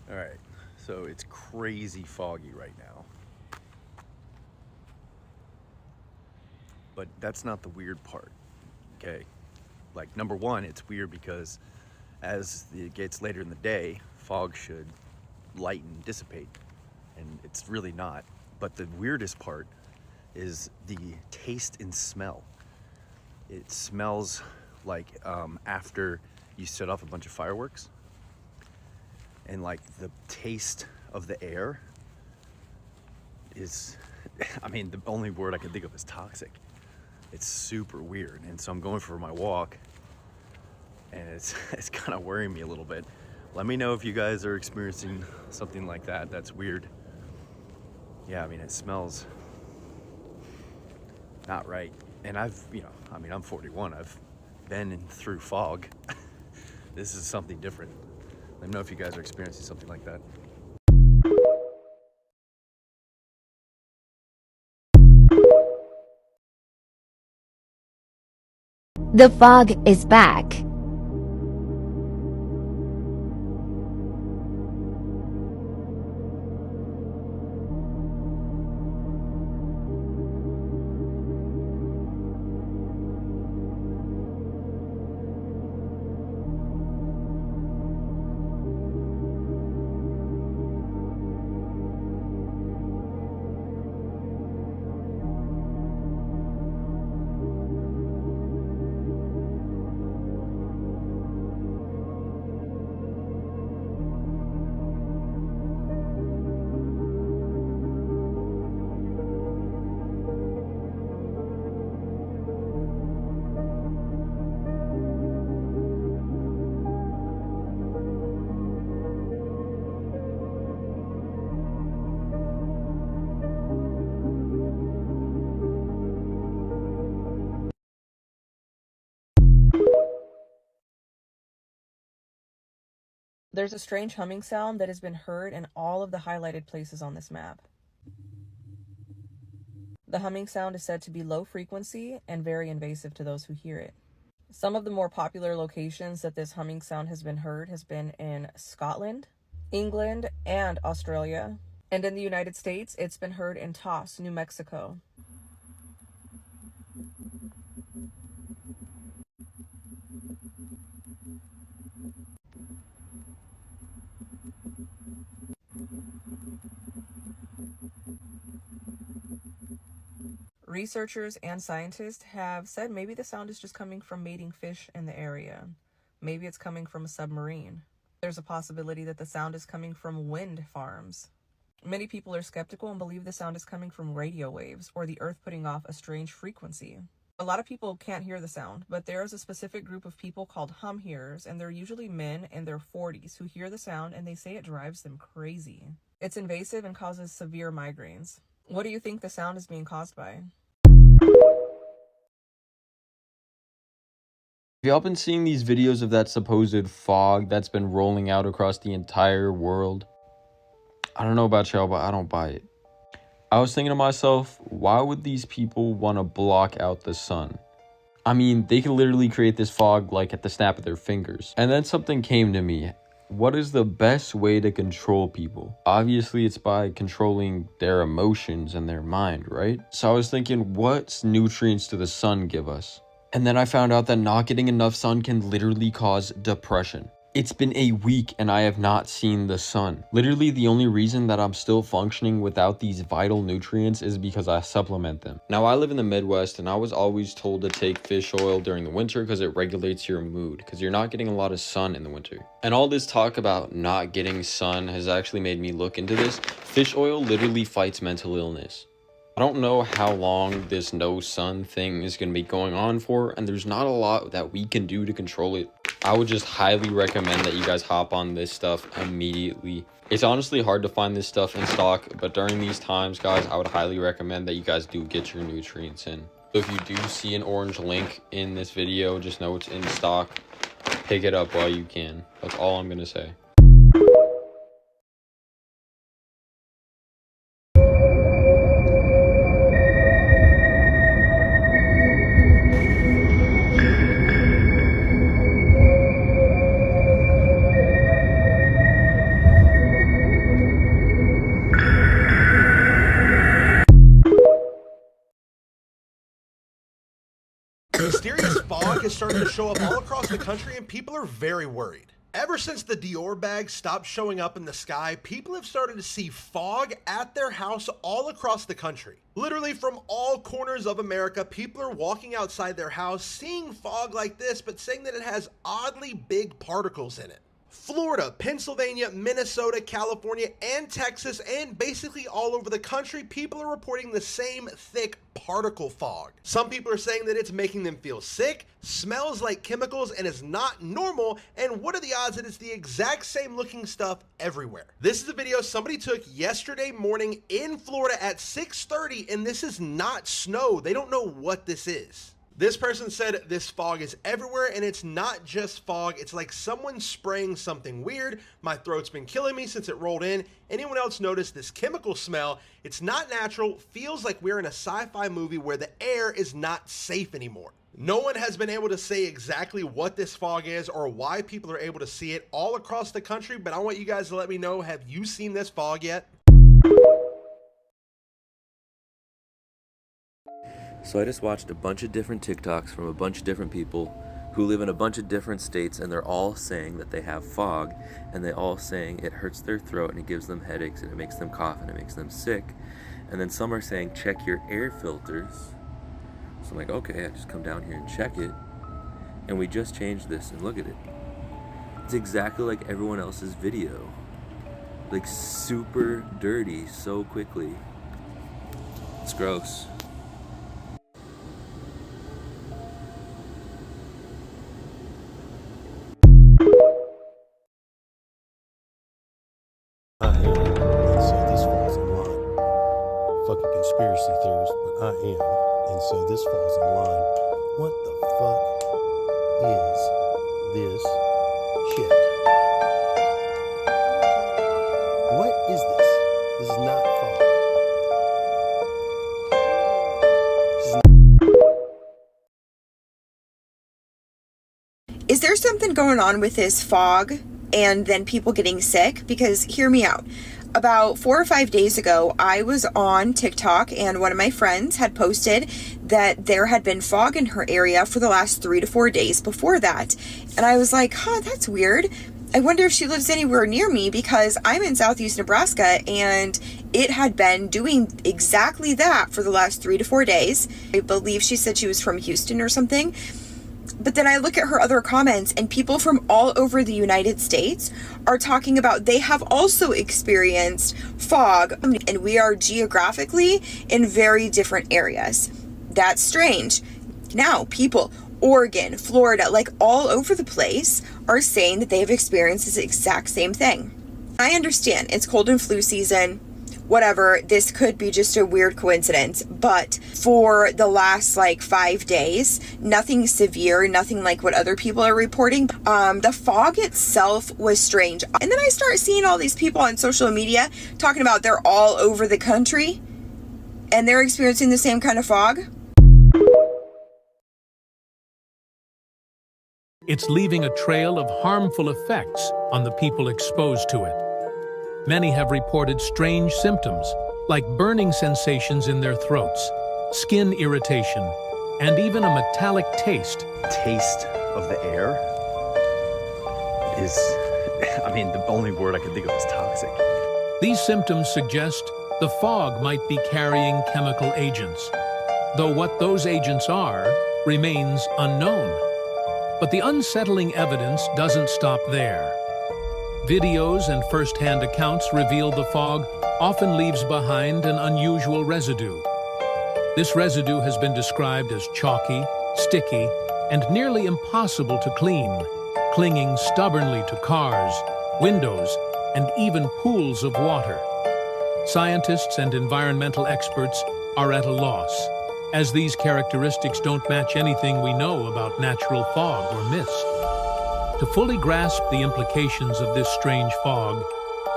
All right, so it's crazy foggy right now. But that's not the weird part, okay? Like, number one, it's weird because as it gets later in the day, fog should lighten, dissipate, and it's really not. But the weirdest part is the taste and smell. It smells like after you set off a bunch of fireworks, and like the taste of the air is, I mean, the only word I can think of is toxic. It's super weird. And so I'm going for my walk, and it's kind of worrying me a little bit. Let me know if you guys are experiencing something like that. That's weird. Yeah, I mean, it smells not right. And I'm 41. I've been through fog. This is something different. Let me know if you guys are experiencing something like that. The fog is back. There's a strange humming sound that has been heard in all of the highlighted places on this map. The humming sound is said to be low frequency and very invasive to those who hear it. Some of the more popular locations that this humming sound has been heard has been in Scotland, England, and Australia. And in the United States, it's been heard in Taos, New Mexico. Researchers and scientists have said maybe the sound is just coming from mating fish in the area. Maybe it's coming from a submarine. There's a possibility that the sound is coming from wind farms. Many people are skeptical and believe the sound is coming from radio waves or the earth putting off a strange frequency. A lot of people can't hear the sound, but there is a specific group of people called hum hearers, and they're usually men in their 40s who hear the sound and they say it drives them crazy. It's invasive and causes severe migraines. What do you think the sound is being caused by? Have y'all been seeing these videos of that supposed fog that's been rolling out across the entire world? I don't know about y'all, but I don't buy it. I was thinking to myself, why would these people want to block out the sun? I mean, they could literally create this fog like at the snap of their fingers. And then something came to me. What is the best way to control people? Obviously, it's by controlling their emotions and their mind, right? So I was thinking, what nutrients do the sun give us? And then I found out that not getting enough sun can literally cause depression. It's been a week and I have not seen the sun. Literally, the only reason that I'm still functioning without these vital nutrients is because I supplement them. Now, I live in the Midwest and I was always told to take fish oil during the winter because it regulates your mood, because you're not getting a lot of sun in the winter. And all this talk about not getting sun has actually made me look into this. Fish oil literally fights mental illness. I don't know how long this no sun thing is going to be going on for, and there's not a lot that we can do to control it. I would just highly recommend that you guys hop on this stuff immediately. It's honestly hard to find this stuff in stock, but during these times, guys, I would highly recommend that you guys do get your nutrients in. So if you do see an orange link in this video, just know it's in stock. Pick it up while you can. That's all I'm going to say. has started to show up all across the country, and people are very worried. Ever since the Dior bag stopped showing up in the sky, people have started to see fog at their house all across the country. Literally from all corners of America, people are walking outside their house, seeing fog like this, but saying that it has oddly big particles in it. Florida, Pennsylvania, Minnesota, California, and Texas, and basically all over the country, people are reporting the same thick particle fog. Some people are saying that it's making them feel sick, smells like chemicals, and is not normal, and what are the odds that it's the exact same looking stuff everywhere? This is a video somebody took yesterday morning in Florida at 6:30, and this is not snow. They don't know what this is. This person said this fog is everywhere, and it's not just fog. It's like someone spraying something weird. My throat's been killing me since it rolled in. Anyone else notice this chemical smell? It's not natural. Feels like we're in a sci-fi movie where the air is not safe anymore. No one has been able to say exactly what this fog is or why people are able to see it all across the country, but I want you guys to let me know, have you seen this fog yet? So I just watched a bunch of different TikToks from a bunch of different people who live in a bunch of different states, and they're all saying that they have fog, and they all saying it hurts their throat and it gives them headaches and it makes them cough and it makes them sick. And then some are saying check your air filters. So I'm like, okay, I just come down here and check it, and we just changed this, and look at it. It's exactly like everyone else's video. Like super dirty so quickly. It's gross. And so this falls in line. Fucking conspiracy theorist, but I am. And so this falls in line. What the fuck is this shit? What is this? This is not fog. Is there something going on with this fog and then people getting sick? Because hear me out. About 4 or 5 days ago, I was on TikTok and one of my friends had posted that there had been fog in her area for the last 3 to 4 days before that. And I was like, that's weird. I wonder if she lives anywhere near me, because I'm in southeast Nebraska and it had been doing exactly that for the last 3 to 4 days. I believe she said she was from Houston or something. But then I look at her other comments, and people from all over the United States are talking about they have also experienced fog, and we are geographically in very different areas. That's strange. Now, people, Oregon, Florida, like all over the place, are saying that they have experienced this exact same thing. I understand it's cold and flu season. Whatever, this could be just a weird coincidence, but for the last 5 days, nothing severe, nothing like what other people are reporting. The fog itself was strange. And then I start seeing all these people on social media talking about they're all over the country and they're experiencing the same kind of fog. It's leaving a trail of harmful effects on the people exposed to it. Many have reported strange symptoms, like burning sensations in their throats, skin irritation, and even a metallic taste. Taste of the air is, the only word I can think of is toxic. These symptoms suggest the fog might be carrying chemical agents, though what those agents are remains unknown. But the unsettling evidence doesn't stop there. Videos and first-hand accounts reveal the fog often leaves behind an unusual residue. This residue has been described as chalky, sticky, and nearly impossible to clean, clinging stubbornly to cars, windows, and even pools of water. Scientists and environmental experts are at a loss, as these characteristics don't match anything we know about natural fog or mist. To fully grasp the implications of this strange fog,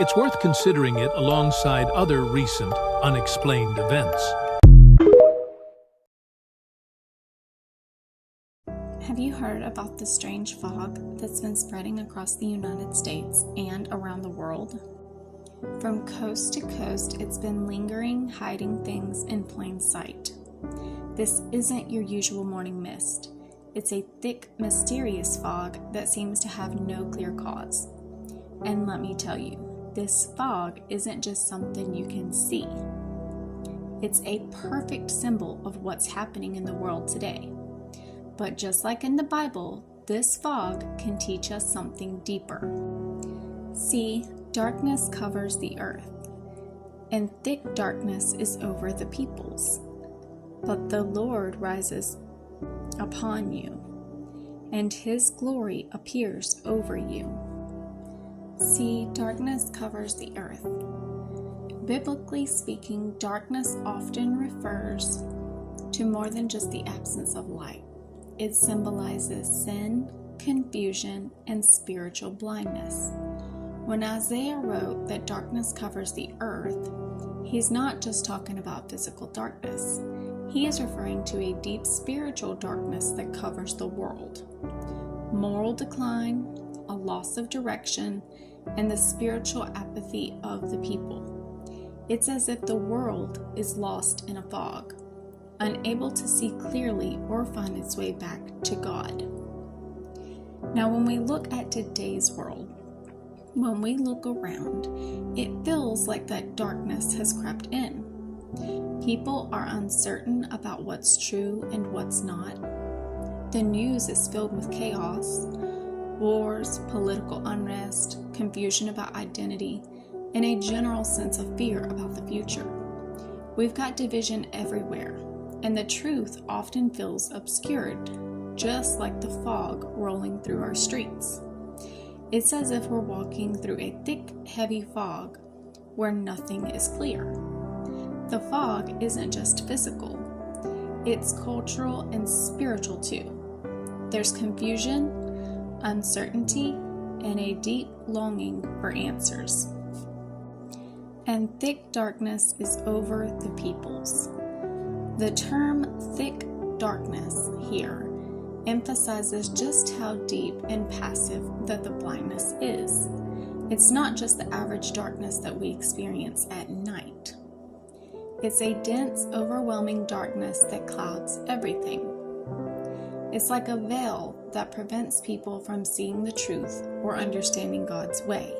it's worth considering it alongside other recent, unexplained events. Have you heard about the strange fog that's been spreading across the United States and around the world? From coast to coast, it's been lingering, hiding things in plain sight. This isn't your usual morning mist. It's a thick, mysterious fog that seems to have no clear cause. And let me tell you, this fog isn't just something you can see. It's a perfect symbol of what's happening in the world today. But just like in the Bible, this fog can teach us something deeper. See, darkness covers the earth, and thick darkness is over the peoples. But the Lord rises upon you, and his glory appears over you. See, darkness covers the earth. Biblically speaking, darkness often refers to more than just the absence of light. It symbolizes sin, confusion, and spiritual blindness. When Isaiah wrote that darkness covers the earth, he's not just talking about physical darkness. He is referring to a deep spiritual darkness that covers the world. Moral decline, a loss of direction, and the spiritual apathy of the people. It's as if the world is lost in a fog, unable to see clearly or find its way back to God. Now, when we look at today's world, when we look around, it feels like that darkness has crept in. People are uncertain about what's true and what's not. The news is filled with chaos, wars, political unrest, confusion about identity, and a general sense of fear about the future. We've got division everywhere, and the truth often feels obscured, just like the fog rolling through our streets. It's as if we're walking through a thick, heavy fog where nothing is clear. The fog isn't just physical, it's cultural and spiritual too. There's confusion, uncertainty, and a deep longing for answers. And thick darkness is over the peoples. The term thick darkness here emphasizes just how deep and passive that the blindness is. It's not just the average darkness that we experience at night. It's a dense, overwhelming darkness that clouds everything. It's like a veil that prevents people from seeing the truth or understanding God's way.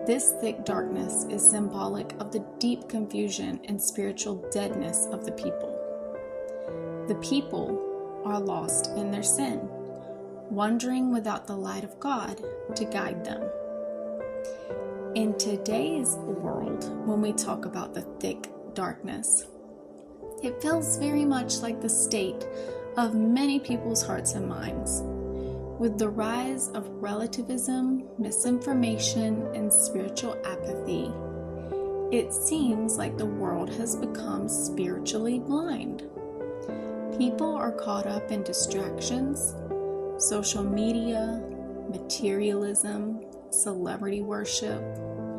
This thick darkness is symbolic of the deep confusion and spiritual deadness of the people. The people are lost in their sin, wandering without the light of God to guide them. In today's world, when we talk about the thick darkness, it feels very much like the state of many people's hearts and minds. With the rise of relativism, misinformation, and spiritual apathy, it seems like the world has become spiritually blind. People are caught up in distractions, social media, materialism, celebrity worship,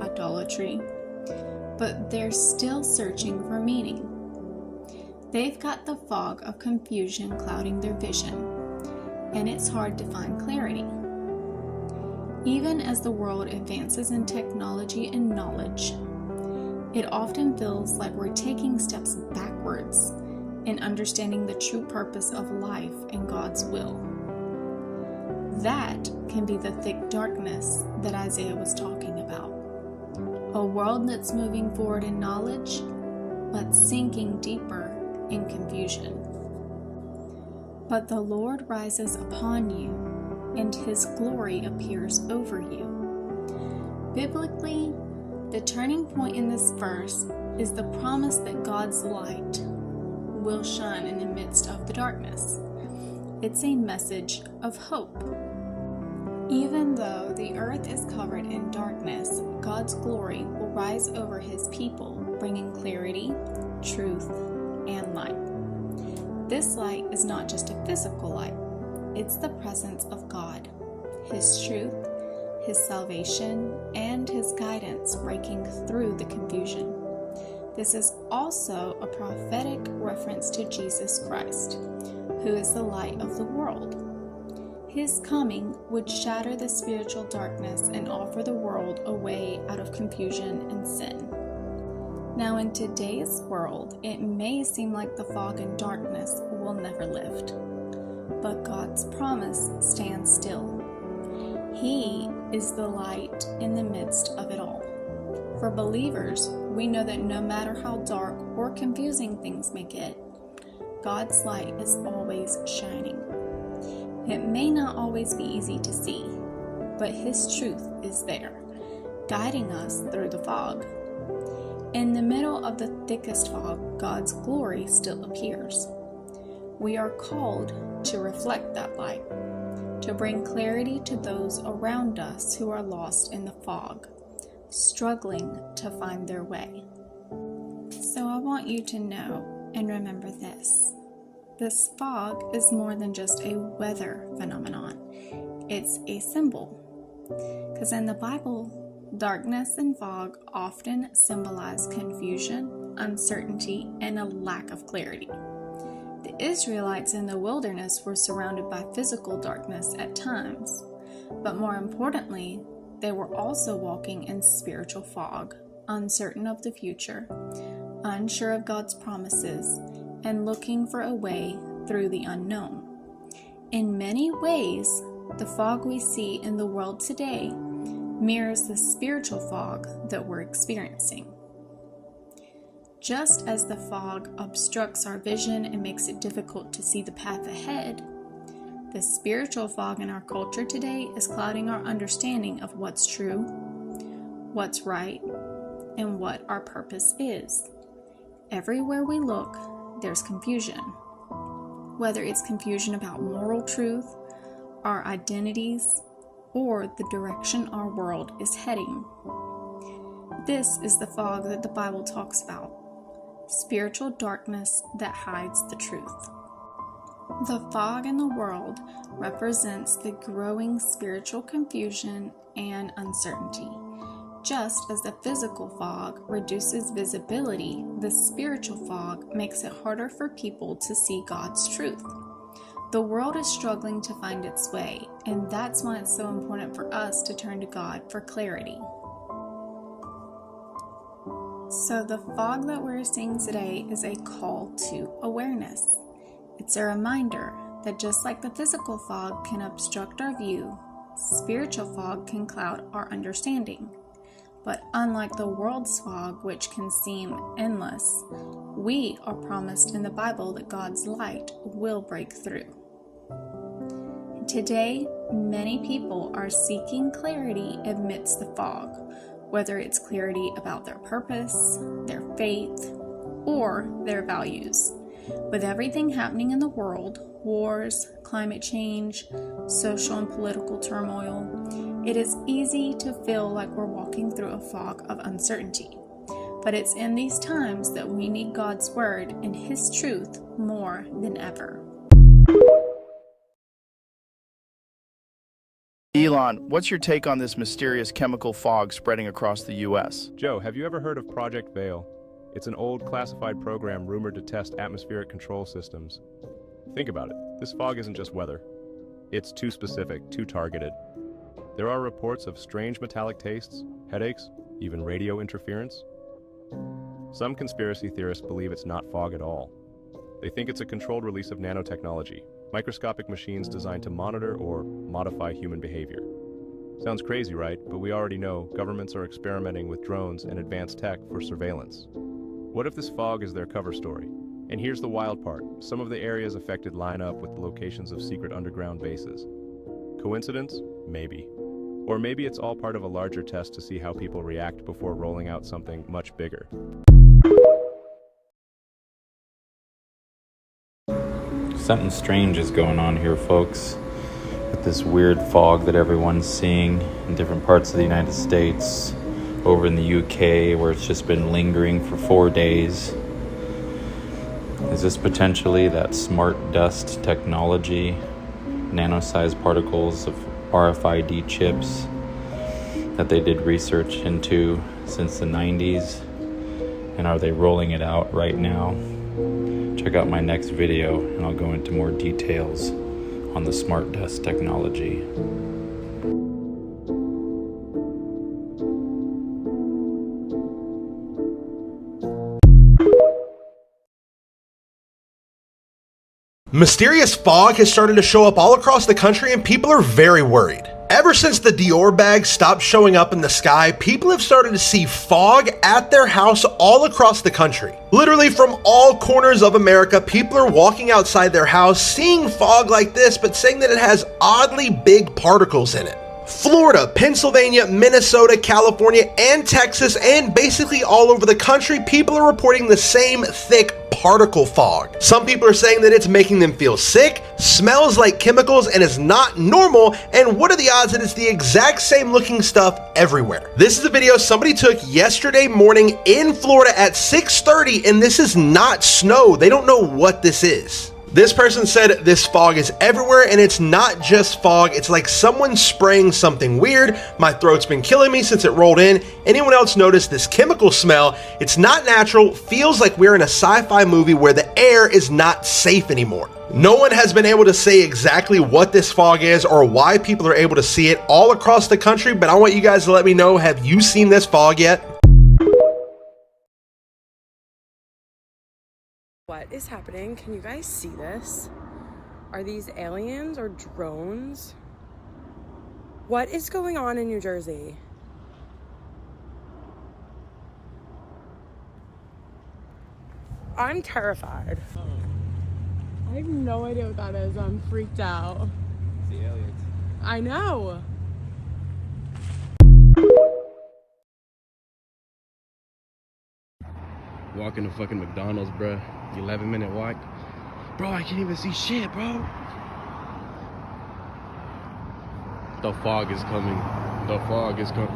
idolatry, but they're still searching for meaning. They've got the fog of confusion clouding their vision, and it's hard to find clarity. Even as the world advances in technology and knowledge, it often feels like we're taking steps backwards in understanding the true purpose of life and God's will. That can be the thick darkness that Isaiah was talking about. A world that's moving forward in knowledge, but sinking deeper in confusion. But the Lord rises upon you, and his glory appears over you. Biblically, the turning point in this verse is the promise that God's light will shine in the midst of the darkness. It's a message of hope. Even though the earth is covered in darkness, God's glory will rise over his people, bringing clarity, truth, and light. This light is not just a physical light, it's the presence of God, his truth, his salvation, and his guidance breaking through the confusion. This is also a prophetic reference to Jesus Christ, who is the light of the world. His coming would shatter the spiritual darkness and offer the world a way out of confusion and sin. Now, in today's world, it may seem like the fog and darkness will never lift. but God's promise stands still. He is the light in the midst of it all. For believers, we know that no matter how dark or confusing things may get, God's light is always shining. It may not always be easy to see, but His truth is there, guiding us through the fog. In the middle of the thickest fog, God's glory still appears. We are called to reflect that light, to bring clarity to those around us who are lost in the fog, struggling to find their way. So I want you to know and remember this. This fog is more than just a weather phenomenon. It's a symbol. Because in the Bible, darkness and fog often symbolize confusion, uncertainty, and a lack of clarity. The Israelites in the wilderness were surrounded by physical darkness at times, but more importantly, they were also walking in spiritual fog, uncertain of the future, unsure of God's promises, and looking for a way through the unknown. In many ways, the fog we see in the world today mirrors the spiritual fog that we're experiencing. Just as the fog obstructs our vision and makes it difficult to see the path ahead, the spiritual fog in our culture today is clouding our understanding of what's true, what's right, and what our purpose is. Everywhere we look, there's confusion. Whether it's confusion about moral truth, our identities, or the direction our world is heading. This is the fog that the Bible talks about, spiritual darkness that hides the truth. The fog in the world represents the growing spiritual confusion and uncertainty. Just as the physical fog reduces visibility, the spiritual fog makes it harder for people to see God's truth. The world is struggling to find its way, and that's why it's so important for us to turn to God for clarity. So the fog that we're seeing today is a call to awareness. It's a reminder that just like the physical fog can obstruct our view, spiritual fog can cloud our understanding. But unlike the world's fog, which can seem endless, we are promised in the Bible that God's light will break through. Today, many people are seeking clarity amidst the fog, whether it's clarity about their purpose, their faith, or their values. With everything happening in the world, wars, climate change, social and political turmoil, it is easy to feel like we're walking through a fog of uncertainty. But it's in these times that we need God's word and His truth more than ever. Elon, what's your take on this mysterious chemical fog spreading across the U.S.? Joe, have you ever heard of Project Veil? It's an old classified program rumored to test atmospheric control systems. Think about it. This fog isn't just weather. It's too specific, too targeted. There are reports of strange metallic tastes, headaches, even radio interference. Some conspiracy theorists believe it's not fog at all. They think it's a controlled release of nanotechnology, microscopic machines designed to monitor or modify human behavior. Sounds crazy, right? But we already know governments are experimenting with drones and advanced tech for surveillance. What if this fog is their cover story? And here's the wild part. Some of the areas affected line up with the locations of secret underground bases. Coincidence? Maybe. Or maybe it's all part of a larger test to see how people react before rolling out something much bigger. Something strange is going on here, folks, with this weird fog that everyone's seeing in different parts of the United States, over in the UK, where it's just been lingering for 4 days. Is this potentially that smart dust technology, nano-sized particles of RFID chips that they did research into since the 90s? And are they rolling it out right now? Check out my next video and I'll go into more details on the smart dust technology. Mysterious fog has started to show up all across the country and people are very worried. Ever since the Dior bag stopped showing up in the sky, people have started to see fog at their house all across the country. Literally from all corners of America, people are walking outside their house seeing fog like this, but saying that it has oddly big particles in it. Florida, Pennsylvania, Minnesota, California, and Texas, and basically all over the country, people are reporting the same thick particle fog. Some people are saying that it's making them feel sick, smells like chemicals, and is not normal, and what are the odds that it's the exact same looking stuff everywhere? This is a video somebody took yesterday morning in Florida at 6:30, and this is not snow. They don't know what this is. This person said this fog is everywhere, and it's not just fog, it's like someone spraying something weird. My throat's been killing me since it rolled in. Anyone else notice this chemical smell? It's not natural, feels like we're in a sci-fi movie where the air is not safe anymore. No one has been able to say exactly what this fog is or why people are able to see it all across the country, but I want you guys to let me know, have you seen this fog yet? What is happening? Can you guys see this? Are these aliens or drones? What is going on in New Jersey? I'm terrified. I have no idea what that is. I'm freaked out. It's the aliens. I know. Walking to fucking McDonald's, bruh. 11-minute walk. Bro, I can't even see shit, bro. The fog is coming. The fog is coming.